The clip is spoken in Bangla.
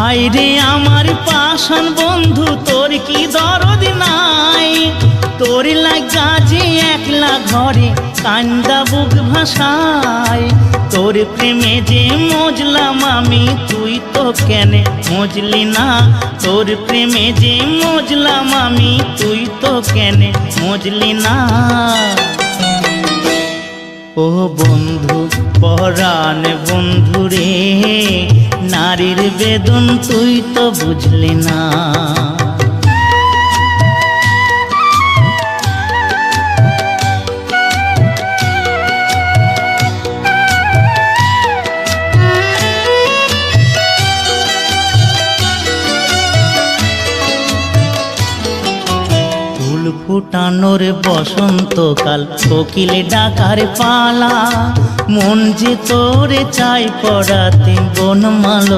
হায়রে আমার পাষাণ বন্ধু, তোর কি দরদ নাই? তোর লাগা যে একলা ঘরে কান্দা বুক ভাসায়। তোর প্রেমে যে মজলাম আমি, তুই তো কেনে মজলি না? তোর প্রেমে যে মজলাম আমি, তুই তো কেনে মজলি না? ও বন্ধু পরাণ বন্ধু রে, নারীর বেদন তুই তো বুঝলি না। ফুটানোর বসন্তকাল, কোকিলে ডাকার পালা, মন যে তোরে চাই পড়াতে বনমাল